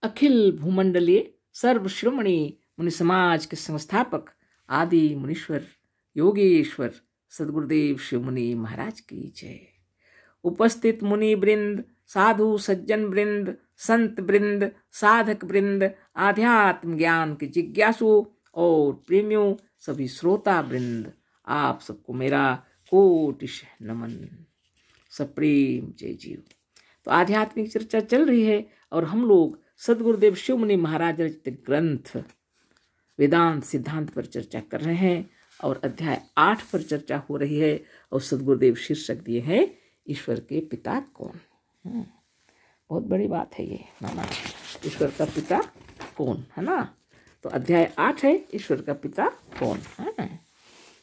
अखिल भूमंडलीय सर्व श्रोमणी मुनि समाज के संस्थापक आदि मुनीश्वर योगेश्वर सदगुरुदेव शिव मुनि महाराज की जय। उपस्थित मुनि वृंद, साधु सज्जन वृंद, संत वृंद, साधक वृंद, आध्यात्म ज्ञान के जिज्ञासु और प्रेमियों, सभी श्रोता वृंद, आप सबको मेरा कोटिश नमन, सप्रेम जय जीव। तो आध्यात्मिक चर्चा चल रही है और हम लोग सदगुरुदेव शिव मुनि महाराज रचित ग्रंथ वेदांत सिद्धांत पर चर्चा कर रहे हैं और अध्याय 8 पर चर्चा हो रही है और सदगुरुदेव शीर्षक दिए हैं ईश्वर के पिता कौन। बहुत बड़ी बात है ये ना, ईश्वर का पिता कौन है ना। तो अध्याय 8 है ईश्वर का पिता कौन है।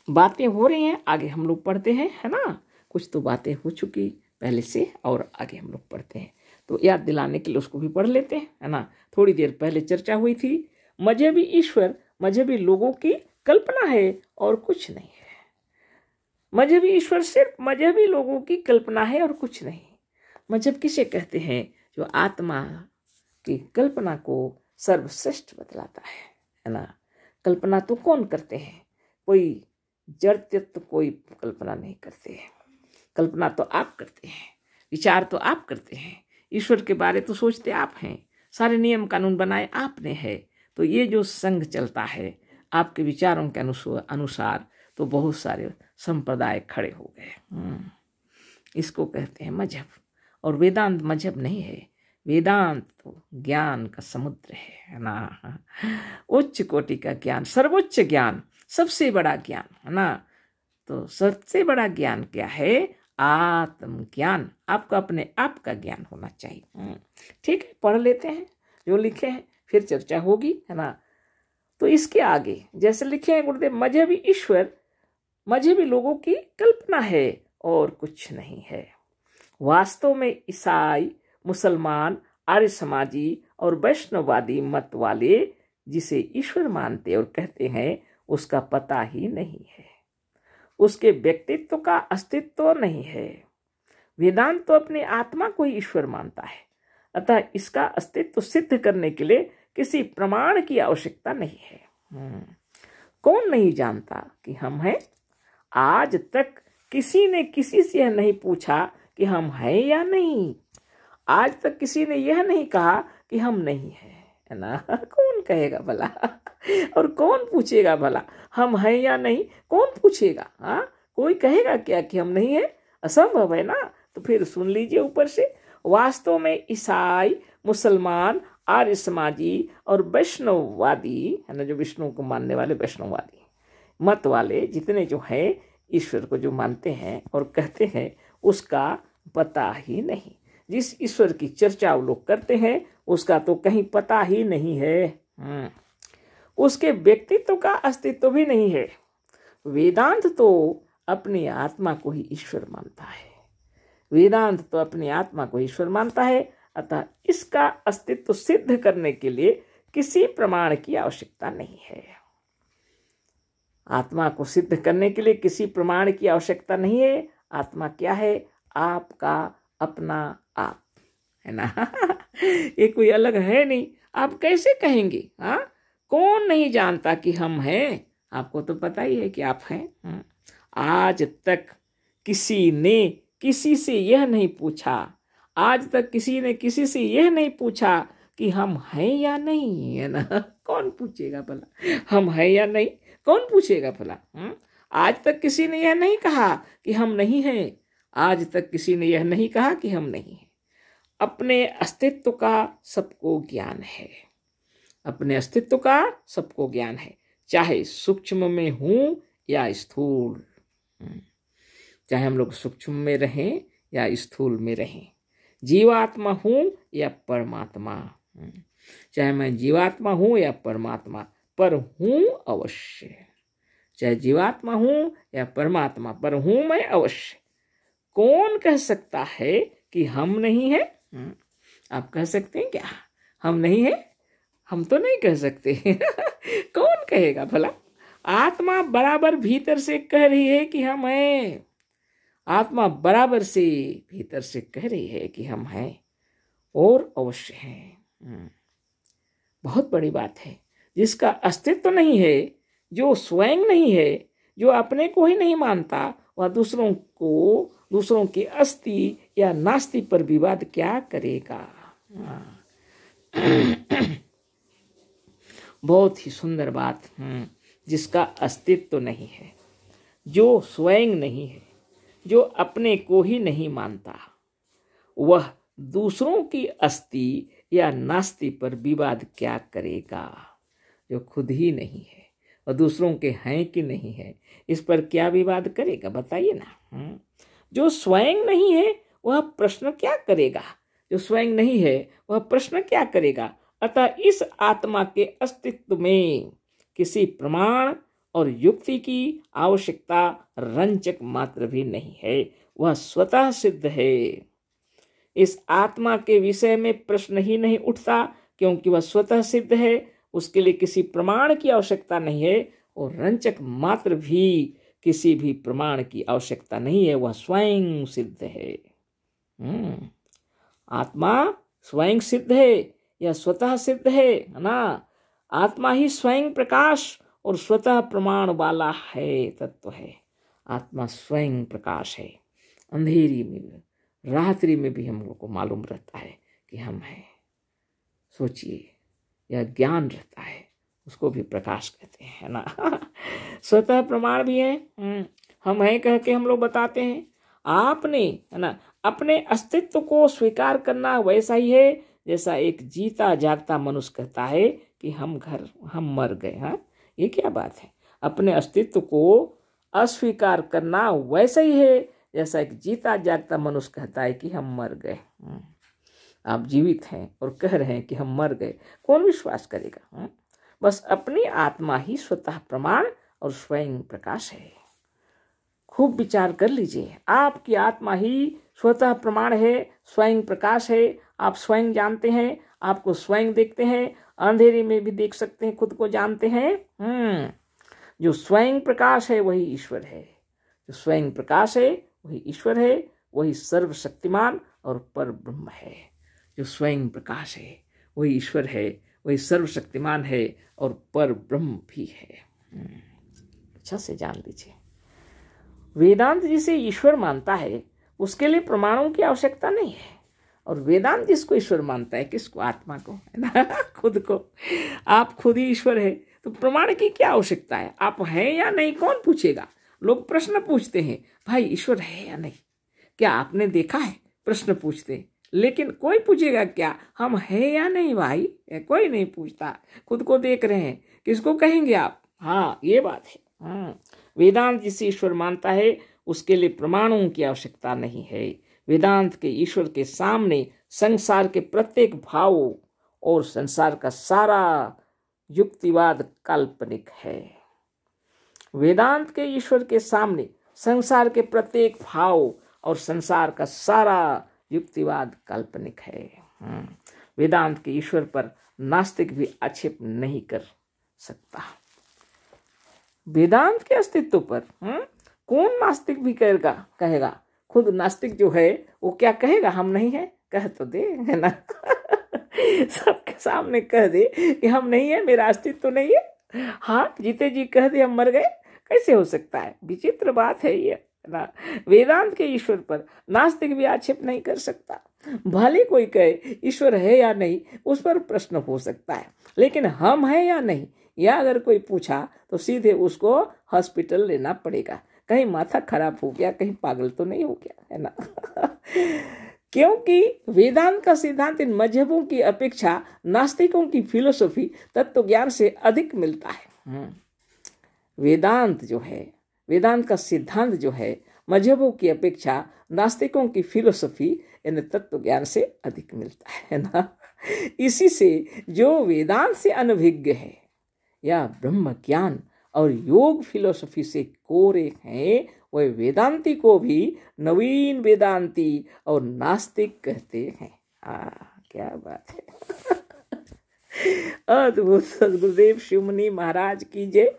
बातें हो रही हैं, आगे हम लोग पढ़ते हैं है ना। कुछ तो बातें हो चुकी पहले से और आगे हम लोग पढ़ते हैं, तो याद दिलाने के लिए उसको भी पढ़ लेते हैं है ना। थोड़ी देर पहले चर्चा हुई थी, मजहबी ईश्वर मजहबी लोगों की कल्पना है और कुछ नहीं है। मजहबी ईश्वर सिर्फ मजहबी लोगों की कल्पना है और कुछ नहीं। मजहब किसे कहते हैं? जो आत्मा की कल्पना को सर्वश्रेष्ठ बतलाता है ना। कल्पना तो कौन करते हैं? कोई जड़ तत्व कोई कल्पना नहीं करते हैं। कल्पना तो आप करते हैं, विचार तो आप करते हैं, ईश्वर के बारे तो सोचते आप हैं, सारे नियम कानून बनाए आपने है। तो ये जो संघ चलता है आपके विचारों के अनुसार, तो बहुत सारे संप्रदाय खड़े हो गए। इसको कहते हैं मजहब। और वेदांत मजहब नहीं है, वेदांत तो ज्ञान का समुद्र है ना। उच्च कोटि का ज्ञान, सर्वोच्च ज्ञान, सबसे बड़ा ज्ञान है ना। तो सबसे बड़ा ज्ञान क्या है? आत्मज्ञान। आपको अपने आप का ज्ञान होना चाहिए। ठीक है, पढ़ लेते हैं जो लिखे हैं, फिर चर्चा होगी है ना। तो इसके आगे जैसे लिखे हैं गुरुदेव, मजहबी ईश्वर मजहबी लोगों की कल्पना है और कुछ नहीं है। वास्तव में ईसाई, मुसलमान, आर्य समाजी और वैष्णववादी मत वाले जिसे ईश्वर मानते और कहते हैं, उसका पता ही नहीं है, उसके व्यक्तित्व का अस्तित्व नहीं है। वेदांत तो अपनी आत्मा को ही ईश्वर मानता है, अतः इसका अस्तित्व सिद्ध करने के लिए किसी प्रमाण की आवश्यकता नहीं है। कौन नहीं जानता कि हम हैं? आज तक किसी ने किसी से यह नहीं पूछा कि हम हैं या नहीं। आज तक किसी ने यह नहीं कहा कि हम नहीं है ना। कौन कहेगा भला? और कौन पूछेगा भला हम हैं या नहीं? कौन पूछेगा? कोई कहेगा क्या कि हम नहीं है? असंभव है ना। तो फिर सुन लीजिए ऊपर से, वास्तव में ईसाई, मुसलमान, आर्य समाजी और वैष्णववादी है ना, जो विष्णु को मानने वाले वैष्णववादी मत वाले जितने जो हैं, ईश्वर को जो मानते हैं और कहते हैं, उसका पता ही नहीं। जिस ईश्वर की चर्चा वो लोग करते हैं, उसका तो कहीं पता ही नहीं है। उसके व्यक्तित्व का अस्तित्व भी नहीं है। वेदांत तो अपनी आत्मा को ही ईश्वर मानता है। वेदांत तो अपनी आत्मा को ईश्वर मानता है, अतः इसका अस्तित्व सिद्ध करने के लिए किसी प्रमाण की आवश्यकता नहीं है। आत्मा को सिद्ध करने के लिए किसी प्रमाण की आवश्यकता नहीं है। आत्मा क्या है? आपका अपना आप है ना। ये कोई अलग है नहीं। आप कैसे कहेंगे? कौन नहीं जानता कि हम हैं? आपको तो पता ही है कि आप हैं। आज तक किसी ने किसी से यह नहीं पूछा, आज तक किसी ने किसी से यह नहीं पूछा कि हम हैं या नहीं है ना। कौन पूछेगा भला हम हैं या नहीं? कौन पूछेगा भला? आज तक किसी ने यह नहीं कहा कि हम नहीं हैं। आज तक किसी ने यह नहीं कहा कि हम नहीं हैं। अपने अस्तित्व का सबको ज्ञान है। अपने अस्तित्व का सबको ज्ञान है, चाहे सूक्ष्म में हूं या स्थूल। चाहे हम लोग सूक्ष्म में रहें या स्थूल में रहें, जीवात्मा हूं या परमात्मा, चाहे मैं जीवात्मा हूं या परमात्मा, पर हूं अवश्य। चाहे जीवात्मा हूं या परमात्मा, पर हूं मैं अवश्य। कौन कह सकता है कि हम नहीं है? आप कह सकते हैं क्या हम नहीं है? हम तो नहीं कह सकते। कौन कहेगा भला? आत्मा बराबर भीतर से कह रही है कि हम हैं। आत्मा बराबर से भीतर से कह रही है कि हम हैं और अवश्य हैं। बहुत बड़ी बात है। जिसका अस्तित्व नहीं है, जो स्वयं नहीं है, जो अपने को ही नहीं मानता, वह दूसरों के अस्ति या नास्ति पर विवाद क्या करेगा। बहुत ही सुंदर बात। जिसका अस्तित्व नहीं है, जो स्वयं नहीं है, जो अपने को ही नहीं मानता, वह दूसरों की अस्ति या नास्ति पर विवाद क्या करेगा। जो खुद ही नहीं है और दूसरों के हैं कि नहीं है, इस पर क्या विवाद करेगा, बताइए ना। जो स्वयं नहीं है वह प्रश्न क्या करेगा, जो स्वयं नहीं है वह प्रश्न क्या करेगा। अतः इस आत्मा के अस्तित्व में किसी प्रमाण और युक्ति की आवश्यकता रंचक मात्र भी नहीं है, वह स्वतः सिद्ध है। इस आत्मा के विषय में प्रश्न ही नहीं उठता, क्योंकि वह स्वतः सिद्ध है। उसके लिए किसी प्रमाण की आवश्यकता नहीं है और रंचक मात्र भी किसी भी प्रमाण की आवश्यकता नहीं है, वह स्वयं सिद्ध है। आत्मा स्वयं सिद्ध है या स्वतः सिद्ध है ना। आत्मा ही स्वयं प्रकाश और स्वतः प्रमाण वाला है, तत्व है। आत्मा स्वयं प्रकाश है। अंधेरी में, रात्रि में भी हम लोग को मालूम रहता है कि हम हैं। सोचिए, यह ज्ञान रहता है, उसको भी प्रकाश कहते हैं ना। स्वतः प्रमाण भी है। हम हैं कह के हम लोग बताते हैं। आपने, है ना, अपने अस्तित्व को स्वीकार करना वैसा ही है जैसा एक जीता जागता मनुष्य कहता है कि हम मर गए। हाँ, ये क्या बात है। अपने अस्तित्व को अस्वीकार करना वैसा ही है जैसा एक जीता जागता मनुष्य कहता है कि हम मर गए। आप जीवित हैं और कह रहे हैं कि हम मर गए, कौन विश्वास करेगा। बस अपनी आत्मा ही स्वतः प्रमाण और स्वयं प्रकाश है। खूब विचार कर लीजिए। आपकी आत्मा ही स्वतः प्रमाण है, स्वयं प्रकाश है। आप स्वयं जानते हैं, आपको स्वयं देखते हैं, अंधेरे में भी देख सकते हैं, खुद को जानते हैं। जो स्वयं प्रकाश है वही ईश्वर है। जो स्वयं प्रकाश है वही ईश्वर है, वही सर्वशक्तिमान और पर ब्रह्म है। जो स्वयं प्रकाश है वही ईश्वर है, वही सर्वशक्तिमान है और पर ब्रह्म भी है। अच्छा से जान लीजिए। वेदांत जिसे ईश्वर मानता है उसके लिए प्रमाणों की आवश्यकता नहीं है। और वेदांत जिसको ईश्वर मानता है, किसको? आत्मा को, है ना, खुद को। आप खुद ही ईश्वर है तो प्रमाण की क्या आवश्यकता है। आप हैं या नहीं कौन पूछेगा। लोग प्रश्न पूछते हैं, भाई ईश्वर है या नहीं, क्या आपने देखा है, प्रश्न पूछते हैं। लेकिन कोई पूछेगा क्या हम हैं या नहीं? भाई कोई नहीं पूछता। खुद को देख रहे हैं, किसको कहेंगे आप। हाँ, ये बात है। वेदांत जिसे ईश्वर मानता है उसके लिए प्रमाणों की आवश्यकता नहीं है। वेदांत के ईश्वर के सामने संसार के प्रत्येक भाव और संसार का सारा युक्तिवाद काल्पनिक है। वेदांत के ईश्वर के सामने संसार के प्रत्येक भाव और संसार का सारा युक्तिवाद काल्पनिक है। वेदांत के ईश्वर पर नास्तिक भी आक्षेप नहीं कर सकता। वेदांत के अस्तित्व पर कौन नास्तिक भी कहेगा। खुद नास्तिक जो है वो क्या कहेगा, हम नहीं है, कह तो दे, है ना। सबके सामने कह दे कि हम नहीं है, मेरा अस्तित्व तो नहीं है। हाँ, जीते जी कह दे हम मर गए, कैसे हो सकता है। विचित्र बात है ये ना। वेदांत के ईश्वर पर नास्तिक भी आक्षेप नहीं कर सकता। भले कोई कहे ईश्वर है या नहीं, उस पर प्रश्न हो सकता है, लेकिन हम हैं या नहीं, या अगर कोई पूछा तो सीधे उसको हॉस्पिटल लेना पड़ेगा। कहीं माथा खराब हो गया, कहीं पागल तो नहीं हो गया, है ना। क्योंकि वेदांत का सिद्धांत इन मजहबों की अपेक्षा नास्तिकों की फिलोसफी तत्व ज्ञान से अधिक मिलता है। वेदांत का सिद्धांत जो है मजहबों की अपेक्षा नास्तिकों की फिलोसफी इन तत्व ज्ञान से अधिक मिलता है ना। इसी से जो वेदांत से अनभिज्ञ है या ब्रह्म ज्ञान और योग फिलोसफी से कोरे हैं, वह वेदांती को भी नवीन वेदांती और नास्तिक कहते हैं। क्या बात है। अद्भुत। सद्गुरुदेव शिवमुनि महाराज की जय।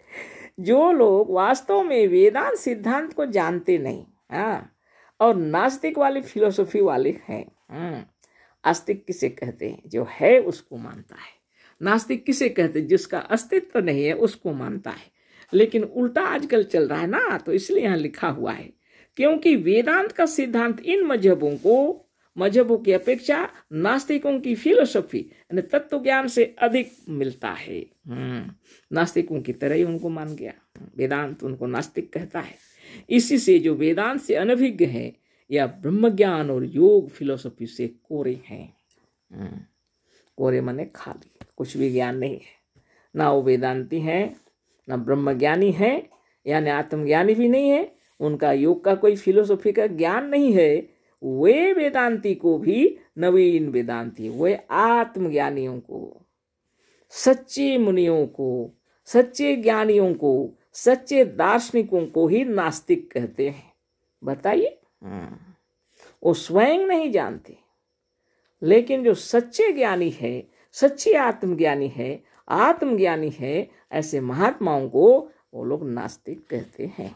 जो लोग वास्तव में वेदांत सिद्धांत को जानते नहीं, और नास्तिक वाली फिलोसफी वाले हैं। आस्तिक किसे कहते हैं? जो है उसको मानता है। नास्तिक किसे कहते? जिसका अस्तित्व नहीं है उसको मानता है। लेकिन उल्टा आजकल चल रहा है ना, तो इसलिए यहाँ लिखा हुआ है, क्योंकि वेदांत का सिद्धांत इन मजहबों की अपेक्षा नास्तिकों की फिलोसफी यानी तत्व ज्ञान से अधिक मिलता है। नास्तिकों की तरह ही उनको मान गया, वेदांत उनको नास्तिक कहता है। इसी से जो वेदांत से अनभिज्ञ है या ब्रह्मज्ञान और योग फिलोसफी से कोरे हैं। कोरे माने खाली, कुछ भी ज्ञान नहीं है, ना वो वेदांती है, ना ब्रह्मज्ञानी है, यानी आत्मज्ञानी भी नहीं है, उनका योग का कोई फिलोसफी का ज्ञान नहीं है। वे वेदांती को भी नवीन वेदांती, वे आत्मज्ञानियों को, सच्चे मुनियों को, सच्चे ज्ञानियों को, सच्चे दार्शनिकों को ही नास्तिक कहते हैं। बताइए, वो स्वयं नहीं जानते, लेकिन जो सच्चे ज्ञानी है, सच्चे आत्मज्ञानी है, ऐसे महात्माओं को वो लोग नास्तिक कहते हैं।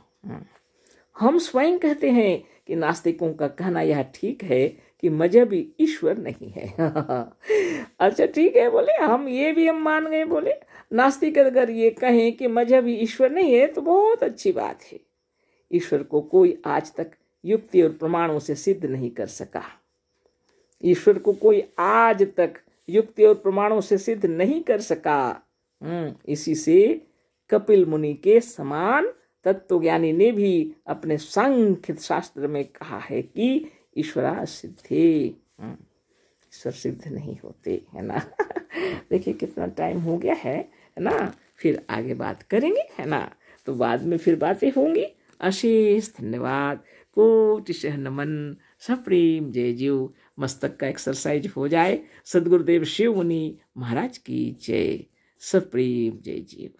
हम स्वयं कहते हैं कि नास्तिकों का कहना यह ठीक है कि मजहबी ईश्वर नहीं है। अच्छा ठीक है, बोले हम ये भी हम मान गए। बोले नास्तिक अगर ये कहें कि मजहबी ईश्वर नहीं है तो बहुत अच्छी बात है। ईश्वर को कोई आज तक युक्ति और प्रमाणों से सिद्ध नहीं कर सका। ईश्वर को कोई आज तक युक्ति और प्रमाणों से सिद्ध नहीं कर सका। इसी से कपिल मुनि के समान तत्वज्ञानी ने भी अपने सांख्य शास्त्र में कहा है कि ईश्वरा सिद्धे, ईश्वर सिद्ध नहीं होते, है ना। देखिए कितना टाइम हो गया है ना। फिर आगे बात करेंगे, है ना। तो बाद में फिर बातें होंगी। अशेष धन्यवाद, कोटिशः नमन, सप्रेम जय जीव। मस्तक का एक्सरसाइज हो जाए। सदगुरुदेव शिव मुनि महाराज की जय। सप्रेम जय जीव।